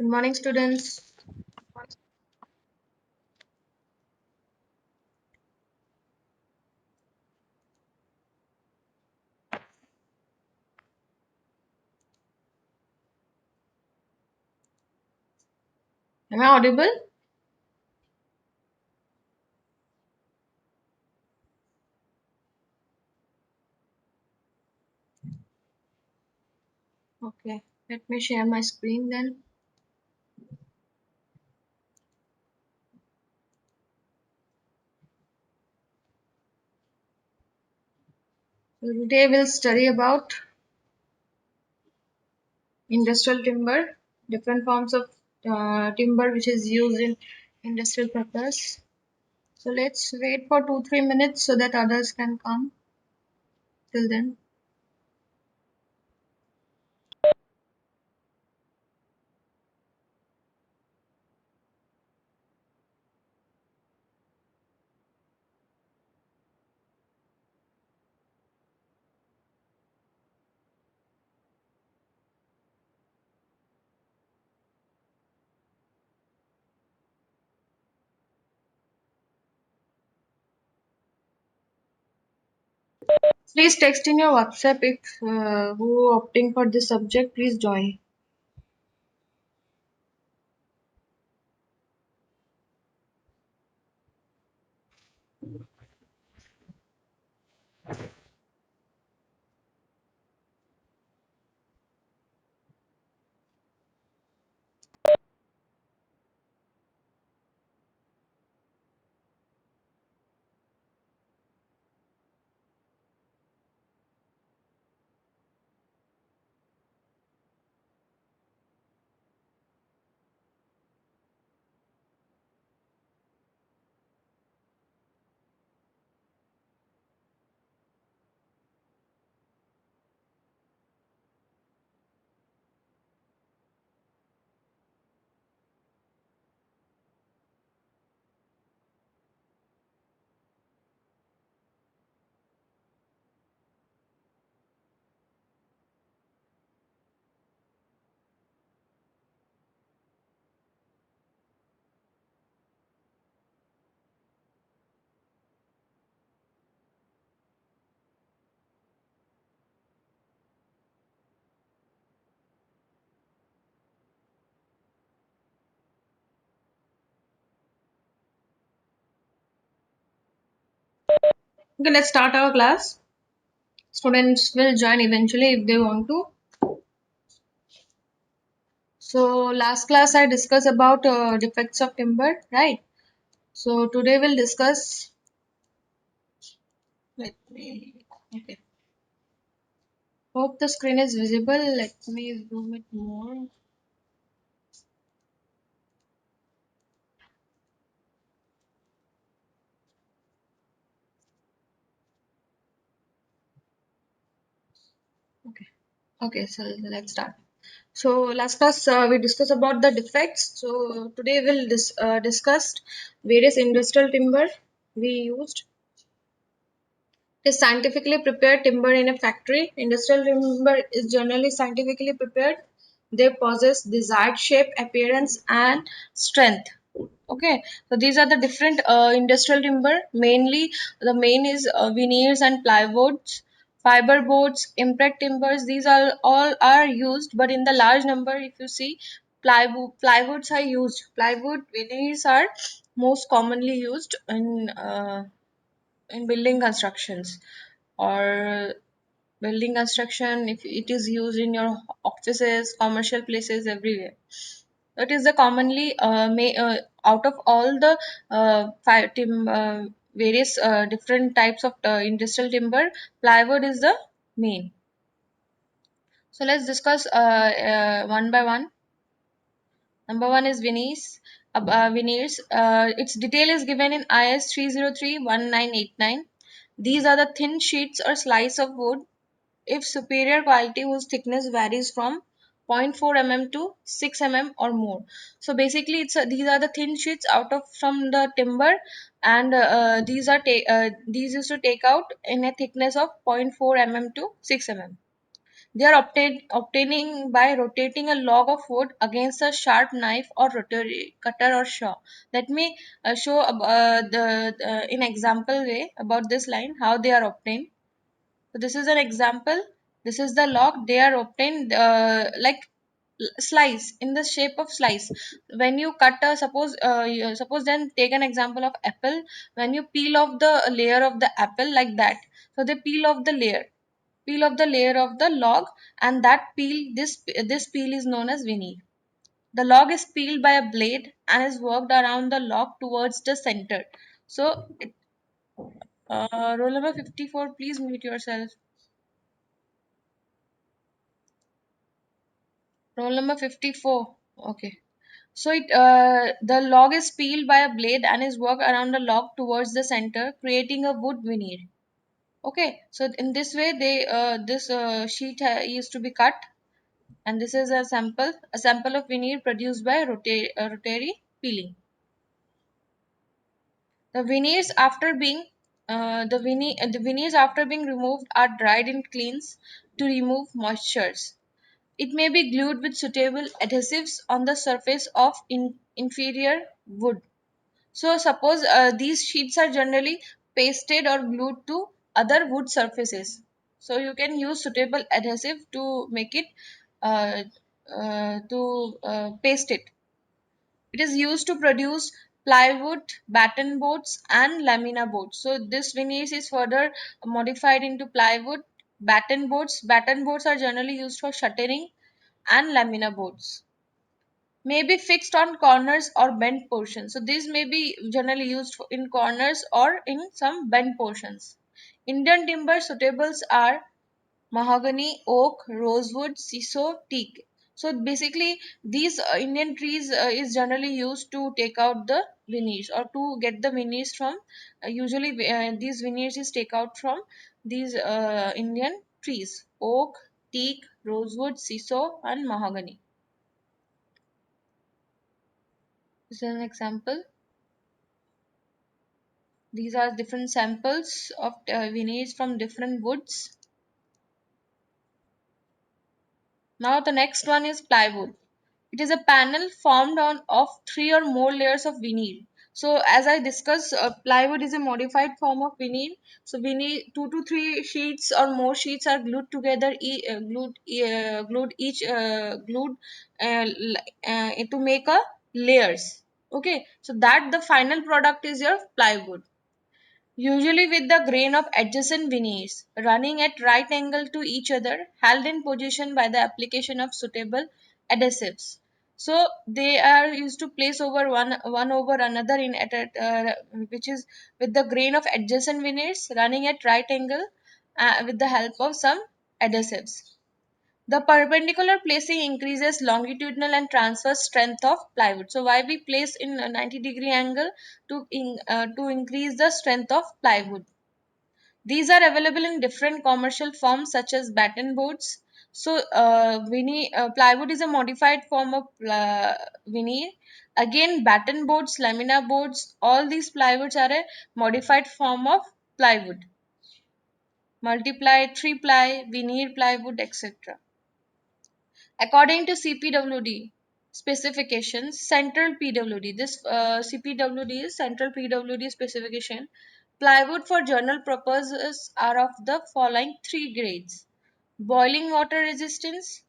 Good morning, students. Am I audible? Okay, let me share my screen then. So today we'll study about industrial timber, different forms of timber which is used in industrial purpose. So let's wait for 2-3 minutes so that others can come till then. Please text in your WhatsApp if who opting for this subject. Please join. Okay, let's start our class. Students will join eventually if they want to. So last class I discussed about defects of timber, right? So today we'll discuss. Let me. Okay. Hope the screen is visible. Let me zoom it more. Okay. Okay. So let's start. So last class we discussed about the defects. So today we'll discuss various industrial timber we used. It is scientifically prepared timber in a factory. Industrial timber is generally scientifically prepared. They possess desired shape, appearance, and strength. Okay, so these are the different industrial timber. Mainly, the main is veneers and plywoods, fiber boards, impact timbers. These are all are used, but in the large number, if you see, plywoods are used. Plywood veneers are most commonly used in building constructions or building construction if it is used in your offices, commercial places, everywhere. That is the commonly out of all the various different types of industrial timber, plywood is the main. So let's discuss one by one. Number one is veneers. Veneers. Its detail is given in IS 303-1989. These are the thin sheets or slice of wood if superior quality whose thickness varies from 0.4 mm to 6 mm or more. So basically these are the thin sheets out of from the timber, and these used to take out in a thickness of 0.4 mm to 6 mm. They are obtaining by rotating a log of wood against a sharp knife or rotary cutter or saw. Let me show the in example way about this line how they are obtained. So this is an example. This is the log. They are obtained like slice in the shape of slice. When you cut a suppose then take an example of apple. When you peel off the layer of the apple like that, so they peel off the layer of the log, and that peel this peel is known as veneer. The log is peeled by a blade and is worked around the log towards the center. So roll number 54, please mute yourself. Roll number 54. Okay. So the log is peeled by a blade and is worked around the log towards the center, creating a wood veneer. Okay. So in this way, this sheet used to be cut, and this is a sample of veneer produced by rotary peeling. The veneers after being the veneers after being removed are dried in cleans to remove moistures. It may be glued with suitable adhesives on the surface of inferior wood. So suppose these sheets are generally pasted or glued to other wood surfaces. So you can use suitable adhesive to make it uh, to paste it. It is used to produce plywood, batten boards, and lamina boards. So this veneer is further modified into plywood, batten boards. Batten boards are generally used for shuttering, and lamina boards may be fixed on corners or bent portions. So these may be generally used in corners or in some bent portions. Indian timber suitables are mahogany, oak, rosewood, sisal, teak. So basically, these Indian trees is generally used to take out the veneers or to get the veneers from. Usually, these veneers is take out from these Indian trees: oak, teak, rosewood, sisal, and mahogany. This is an example. These are different samples of veneers from different woods. Now the next one is plywood. It is a panel formed on of three or more layers of veneer. So as I discussed, plywood is a modified form of veneer. So veneer, two to three sheets or more sheets are glued together, glued to make a layers. Okay, so that the final product is your plywood, usually with the grain of adjacent veneers running at right angle to each other, held in position by the application of suitable adhesives. So they are used to place over one over another in which is with the grain of adjacent veneers running at right angle with the help of some adhesives. The perpendicular placing increases longitudinal and transverse strength of plywood. So why we place in a 90-degree angle to increase the strength of plywood. These are available in different commercial forms such as batten boards. So plywood is a modified form of veneer. Again, batten boards, lamina boards, all these plywoods are a modified form of plywood. Multiply, three ply, veneer plywood, etc. According to CPWD specifications, Central PWD, this CPWD is Central PWD specification, plywood for journal purposes are of the following three grades: boiling water resistance,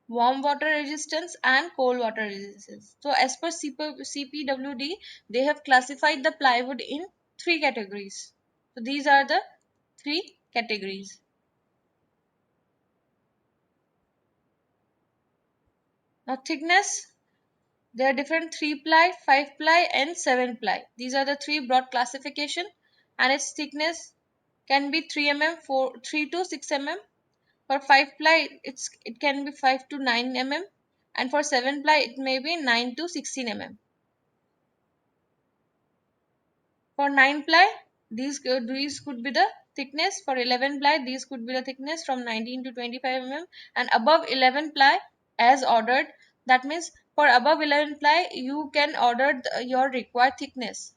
warm water resistance, and cold water resistance. So as per CPWD, they have classified the plywood in three categories. So these are the three categories. Now thickness, there are different 3 ply, 5 ply, and 7 ply. These are the three broad classification, and its thickness can be 3 to 6 mm. For 5 ply, it can be 5 to 9 mm, and for 7 ply, it may be 9 to 16 mm. For 9 ply, these could be the thickness. For 11 ply, these could be the thickness from 19 to 25 mm, and above 11 ply as ordered. That means for above 11 ply, you can order your required thickness.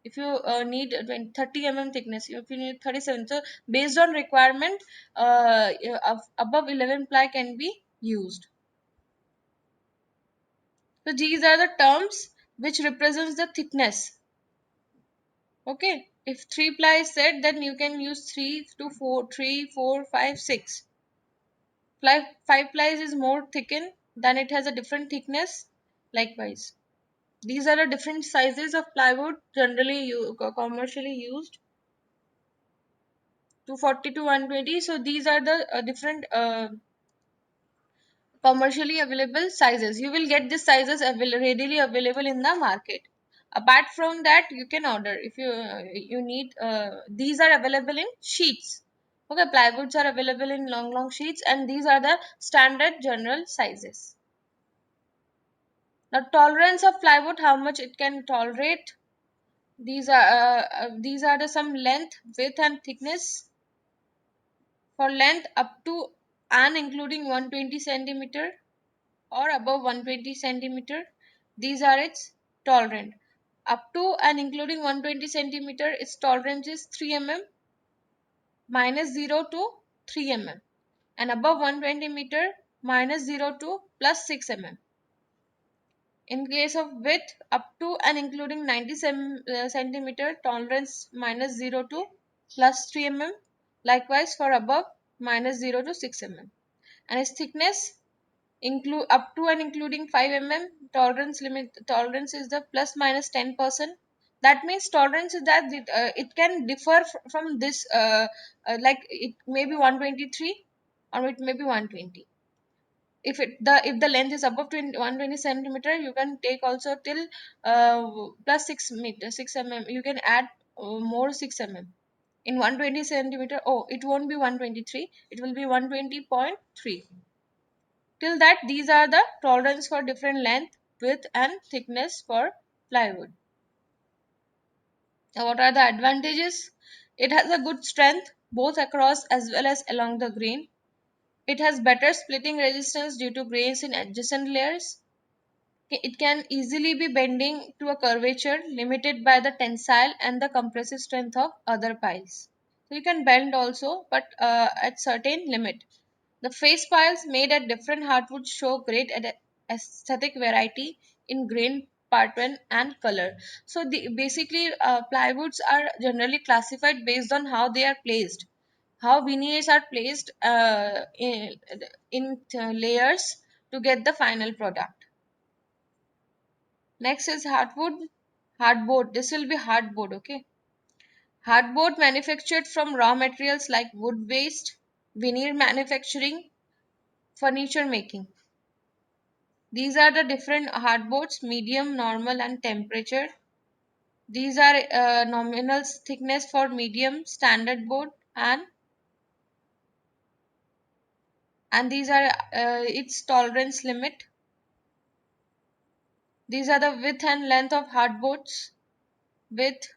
If you need 20, 30 thickness, if you need 37, so based on requirement, above 11 ply can be used. So these are the terms which represents the thickness. Okay, if 3 ply is said, then you can use 3 to 4, 3, 4, 5, 6. 5 plies is more thickened, then it has a different thickness. Likewise, these are the different sizes of plywood generally commercially used. 240 to 120. So these are the different commercially available sizes. You will get these sizes readily available in the market. Apart from that, you can order if you need. These are available in sheets. Okay, plywoods are available in long sheets, and these are the standard general sizes. Now, tolerance of plywood, how much it can tolerate. These are the some length, width, and thickness. For length, up to and including 120 centimeter or above 120 centimeter, these are its tolerant. Up to and including 120 centimeter, its tolerance is 3 mm, minus 0 to 3 mm, and above 120 meter, minus 0 to plus 6 mm. In case of width, up to and including 90 centimeter, tolerance minus 0 to plus 3 mm. Likewise for above, minus 0 to 6 mm. And its thickness, include up to and including 5 mm, tolerance is the plus minus 10%. That means tolerance is that it can differ from this, like it may be 123 or it may be 120. If the length is above 120 centimeter, you can take also till plus 6 mm. You can add more 6 mm. In 120 centimeter, oh, it won't be 123, it will be 120.3. Till that, these are the tolerance for different length, width, and thickness for plywood. Now, what are the advantages? It has a good strength both across as well as along the grain. It has better splitting resistance due to grains in adjacent layers. It can easily be bending to a curvature limited by the tensile and the compressive strength of other piles. So you can bend also, but at certain limit. The face piles made at different hardwoods show great aesthetic variety in grain pattern and color. So basically plywoods are generally classified based on how they are placed, how veneers are placed in layers to get the final product. Next is hardboard. This will be hardboard, okay. Hardboard manufactured from raw materials like wood waste, veneer manufacturing, furniture making. These are the different hardboards: medium, normal, and temperature. These are nominal thickness for medium, standard board, and these are its tolerance limit. These are the width and length of hardboards. Width,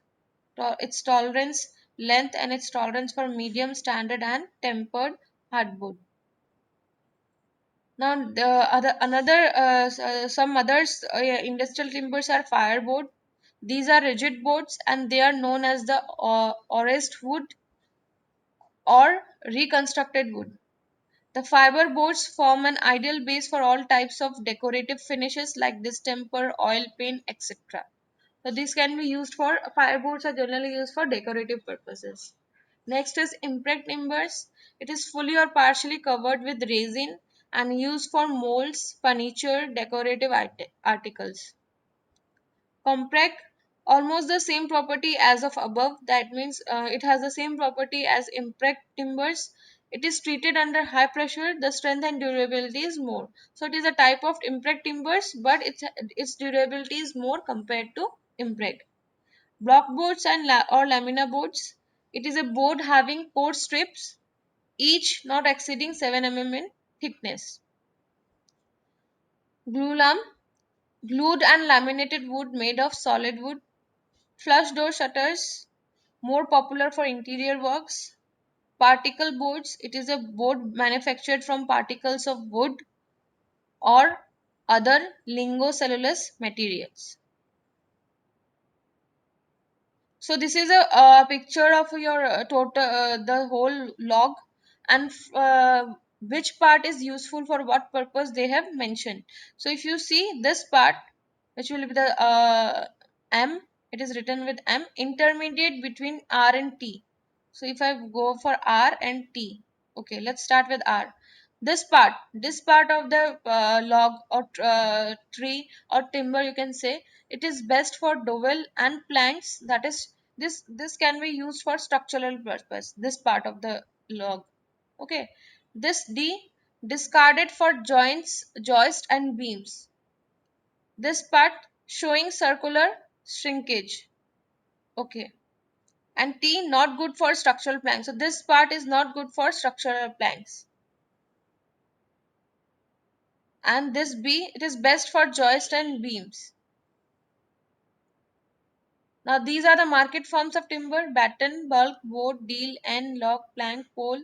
its tolerance, length, and its tolerance for medium, standard, and tempered hardboard. Now, the some others industrial timbers are fireboard. These are rigid boards and they are known as the orest wood or reconstructed wood. The fiber boards form an ideal base for all types of decorative finishes like distemper, oil paint, etc. So these can be used for fireboards are generally used for decorative purposes. Next is impreg timbers. It is fully or partially covered with resin and used for molds, furniture, decorative articles. Compreg, almost the same property as of above. That means it has the same property as impreg timbers. It is treated under high pressure. The strength and durability is more. So it is a type of impreg timbers, but its durability is more compared to impreg. Block boards and or lamina boards. It is a board having 4 strips, each not exceeding 7 mm in thickness. Glulam, glued and laminated wood made of solid wood. Flush door shutters, more popular for interior works. Particle boards, it is a board manufactured from particles of wood or other ligocellulose materials. So this is a picture of your total the whole log, and which part is useful for what purpose they have mentioned. So if you see this part, which will be the M, it is written with M, intermediate between R and T. So if I go for R and T, okay, let's start with R. This part of the log or tree or timber, you can say, it is best for dowel and planks. That is, this can be used for structural purpose. This part of the log, okay. This D, discarded for joints, joist and beams. This part showing circular shrinkage, okay. And T, not good for structural planks. So this part is not good for structural planks. And this B, it is best for joist and beams. Now these are the market forms of timber: batten, bulk, board, deal, end, log, plank, pole,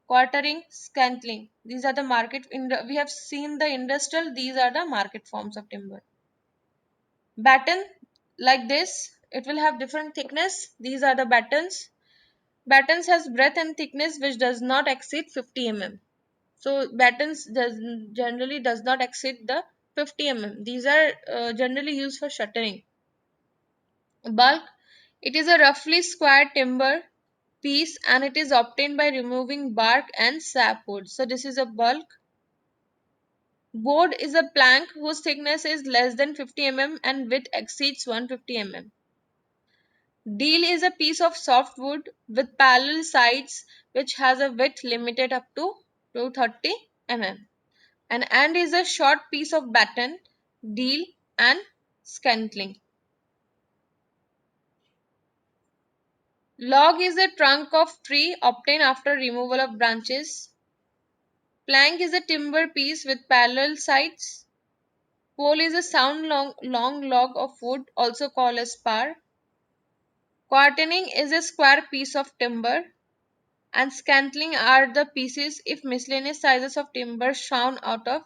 quartering, scantling. These are the market. We have seen the industrial. These are the market forms of timber. Batten, like this, it will have different thickness. These are the battens. Battens has breadth and thickness which does not exceed 50 mm. So battens generally does not exceed the 50 mm. These are generally used for shuttering. Bulk, it is a roughly square timber piece and it is obtained by removing bark and sapwood. So this is a bulk. Board is a plank whose thickness is less than 50 mm and width exceeds 150 mm. Deal is a piece of soft wood with parallel sides which has a width limited up to 230 mm. And is a short piece of batten, deal and scantling. Log is a trunk of tree obtained after removal of branches. Plank is a timber piece with parallel sides. Pole is a sound long log of wood, also called as spar. Quarterning is a square piece of timber. And scantling are the pieces if miscellaneous sizes of timber found out of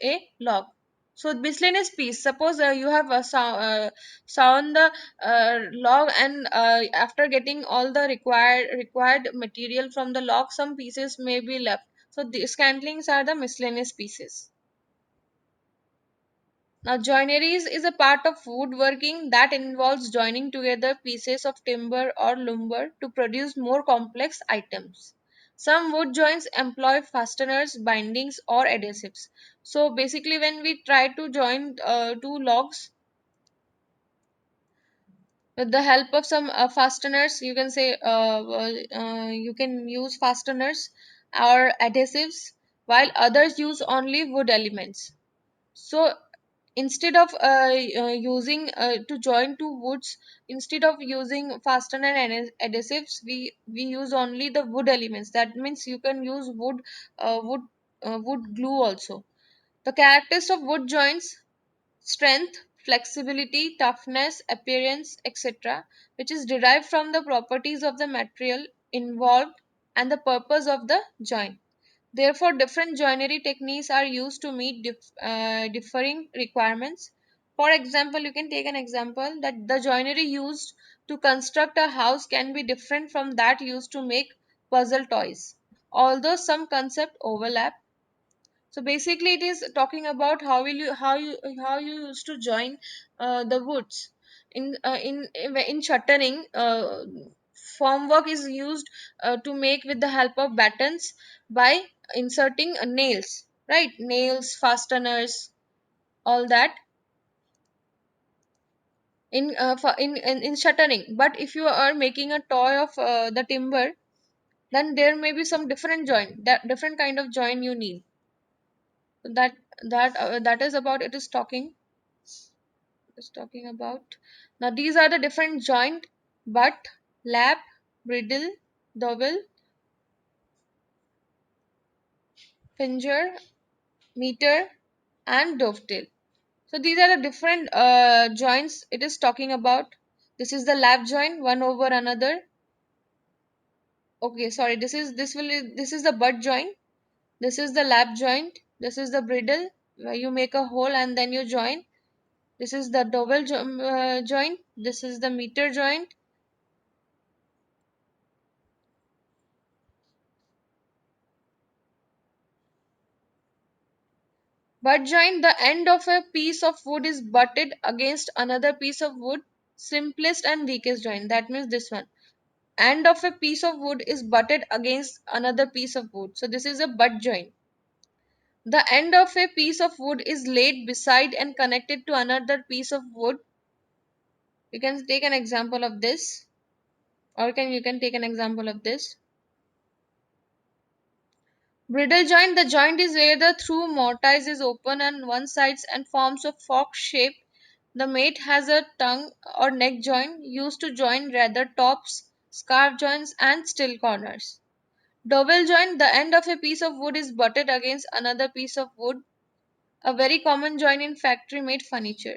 a log. So miscellaneous piece. Suppose you have sawn the log, and after getting all the required material from the log, some pieces may be left. So the scantlings are the miscellaneous pieces. Now, joineries is a part of woodworking that involves joining together pieces of timber or lumber to produce more complex items. Some wood joints employ fasteners, bindings, or adhesives. So, basically, when we try to join two logs with the help of some fasteners, you can say you can use fasteners or adhesives, while others use only wood elements. So instead of using to join two woods, instead of using fastener and adhesives, we use only the wood elements. That means you can use wood glue also. The characteristics of wood joints: strength, flexibility, toughness, appearance, etc., which is derived from the properties of the material involved and the purpose of the joint. Therefore, different joinery techniques are used to meet differing requirements. For example, you can take an example that the joinery used to construct a house can be different from that used to make puzzle toys, although some concept overlap. So basically, it is talking about how you used to join the woods in shuttering. Formwork is used to make with the help of battens by inserting nails, right? Nails, fasteners, all that in shuttering. But if you are making a toy of the timber, then there may be some different joint, that different kind of joint you need. That is about it is talking about. Now these are the different joint: butt, lap, bridle, dowel, finger, meter, and dovetail. So these are the different joints it is talking about. This is the lap joint, one over another. Okay, sorry, this is the butt joint. This is the lap joint. This is the bridle where you make a hole and then you join. This is the dowel joint. This is the meter joint. This is the Butt joint, the end of a piece of wood is butted against another piece of wood. Simplest and weakest joint. That means this one. End of a piece of wood is butted against another piece of wood. So this is a butt joint. The end of a piece of wood is laid beside and connected to another piece of wood. You can take an example of this, or you can take an example of this. Bridle joint, the joint is where the through mortise is open on one side and forms a fork shape. The mate has a tongue or neck joint used to join rather tops, scarf joints and still corners. Dowel joint, the end of a piece of wood is butted against another piece of wood, a very common joint in factory made furniture.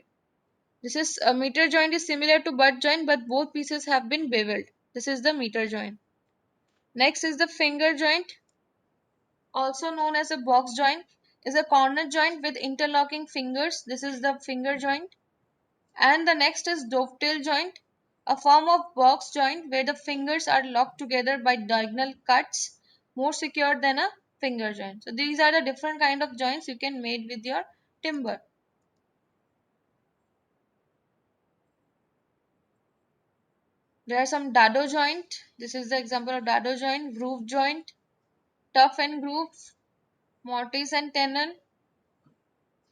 This is a meter joint is similar to butt joint, but both pieces have been beveled. This is the meter joint. Next is the finger joint, also known as a box joint, is a corner joint with interlocking fingers. This is the finger joint. And the next is dovetail joint, a form of box joint where the fingers are locked together by diagonal cuts, more secure than a finger joint. So these are the different kind of joints you can make with your timber. There are some dado joint. This is the example of dado joint, groove joint, tuff and groove, mortise and tenon,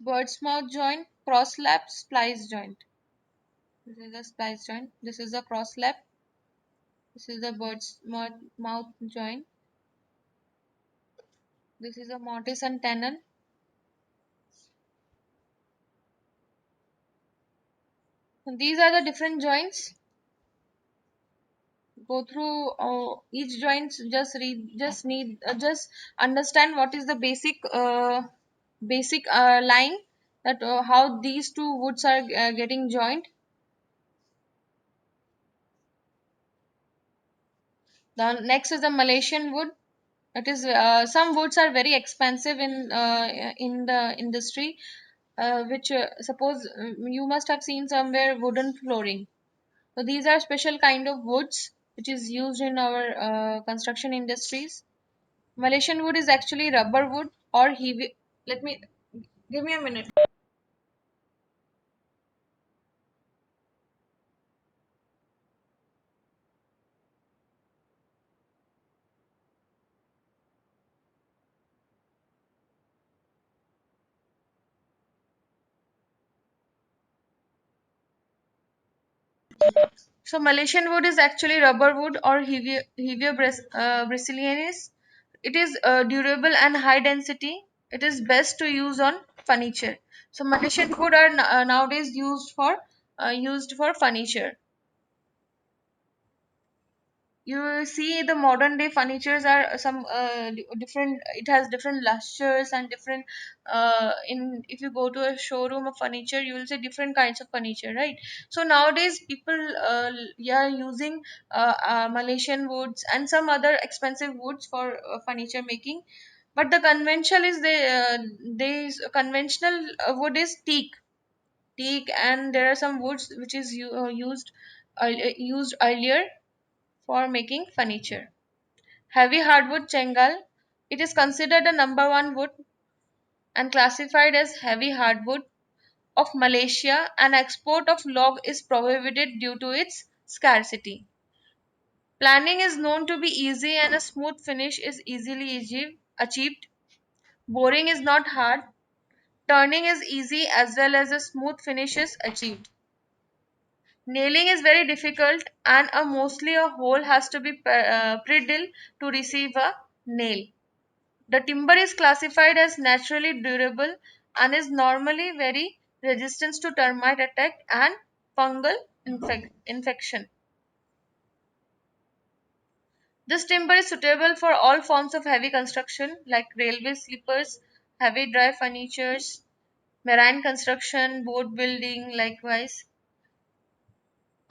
bird's mouth joint, cross lap, splice joint. This is the splice joint. This is the cross lap. This is the mouth joint. This is a mortise and tenon. These are the different joints. Go through each joints. Just read. Just need. Just understand what is the basic line, that how these two woods are getting joined. The next is the Malaysian wood. It is some woods are very expensive in the industry, which suppose you must have seen somewhere wooden flooring. So these are special kind of woods which is used in our construction industries. Malaysian wood is actually rubber wood or heavy. Let me give me a minute. So Malaysian wood is actually rubber wood or brasiliensis. It is durable and high density. It is best to use on furniture. So Malaysian wood are nowadays used for furniture. You see the modern day furnitures are some different. It has different lusters and different in if you go to a showroom of furniture, you will see different kinds of furniture, right? So nowadays people yeah using Malaysian woods and some other expensive woods for furniture making, but the conventional is the conventional wood is teak, and there are some woods which is used earlier for making furniture. Heavy hardwood Chengal. It is considered the number one wood and classified as heavy hardwood of Malaysia. An export of log is prohibited due to its scarcity. Planning is known to be easy and a smooth finish is easily achieved. Boring is not hard. Turning is easy as well as a smooth finish is achieved. Nailing is very difficult and mostly a hole has to be pre-drilled to receive a nail. The timber is classified as naturally durable and is normally very resistant to termite attack and fungal infection. This timber is suitable for all forms of heavy construction like railway sleepers, heavy dry furnitures, marine construction, boat building likewise.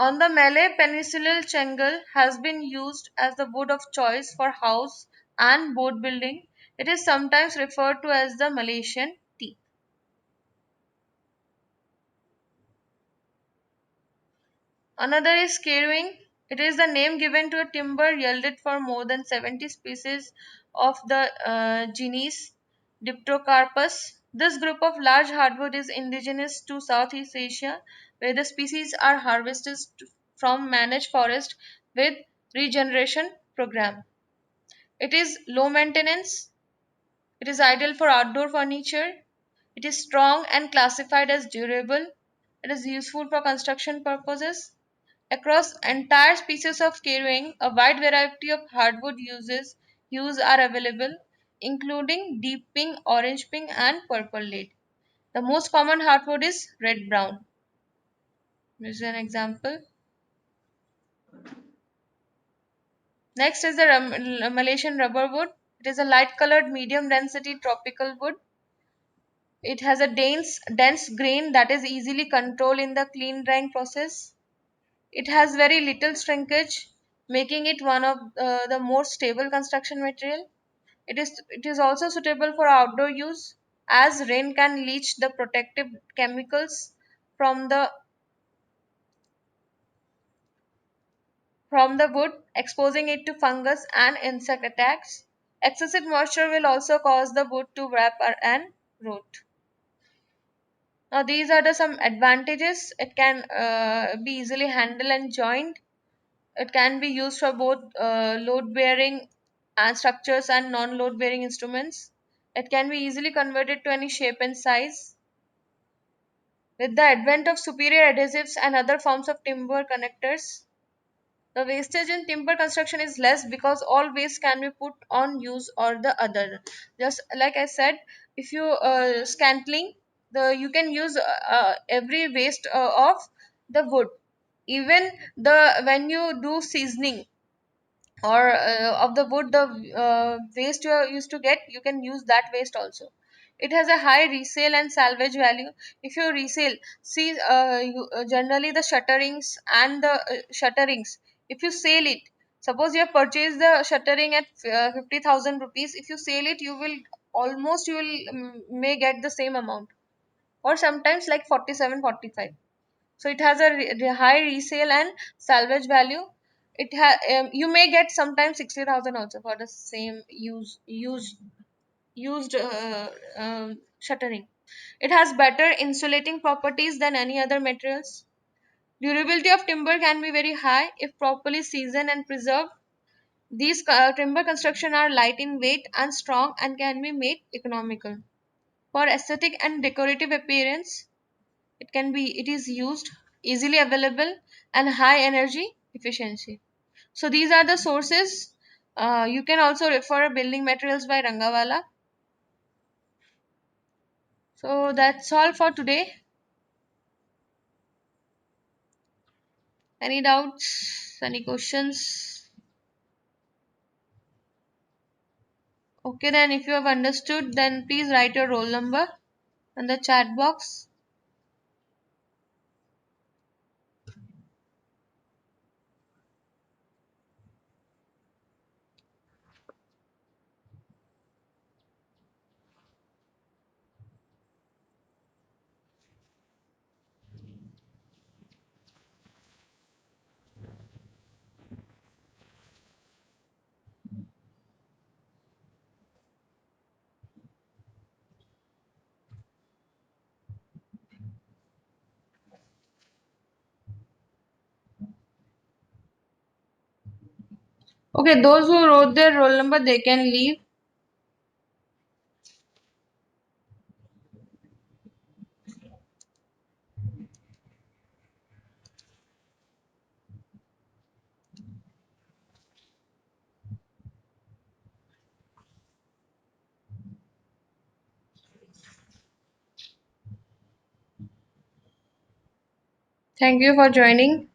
On the Malay Peninsula, Chengal has been used as the wood of choice for house and boat building. It is sometimes referred to as the Malaysian teak. Another is carving. It is the name given to a timber yielded for more than 70 species of the genus Dipterocarpus. This group of large hardwood is indigenous to Southeast Asia, where the species are harvested from managed forest with regeneration program. It is low maintenance. It is ideal for outdoor furniture. It is strong and classified as durable. It is useful for construction purposes. Across entire species of carrying, a wide variety of hardwood use are available, including deep pink, orange pink, and purple lead. The most common hardwood is red brown. This is an example. Next is the Malaysian rubber wood. It is a light colored, medium density tropical wood. It has a dense grain that is easily controlled in the clean drying process. It has very little shrinkage, making it one of the more stable construction material. It is also suitable for outdoor use, as rain can leach the protective chemicals from the wood, exposing it to fungus and insect attacks. Excessive moisture will also cause the wood to wrap and rot. Now, these are the some advantages. It can be easily handled and joined. It can be used for both load bearing and structures and non load bearing instruments. It can be easily converted to any shape and size. With the advent of superior adhesives and other forms of timber connectors, the wastage in timber construction is less because all waste can be put on use or the other. Just like I said, if you scantling, you can use every waste of the wood. Even the when you do seasoning or of the wood, the waste you are used to get, you can use that waste also. It has a high resale and salvage value. If you resale, see, generally the shutterings, if you sell it, suppose you have purchased the shuttering at 50,000 rupees, if you sell it, you will may get the same amount, or sometimes like 47, 45. So it has a high resale and salvage value. You may get sometimes 60,000 also for the same used shuttering. It has better insulating properties than any other materials. Durability of timber can be very high if properly seasoned and preserved. These timber construction are light in weight and strong and can be made economical. For aesthetic and decorative appearance, it is used, easily available, and high energy efficiency. So these are the sources. You can also refer building materials by Rangawala. So that's all for today. Any doubts, any questions? Okay, then if you have understood, then please write your roll number in the chat box. Okay, those who wrote their roll number, they can leave. Thank you for joining.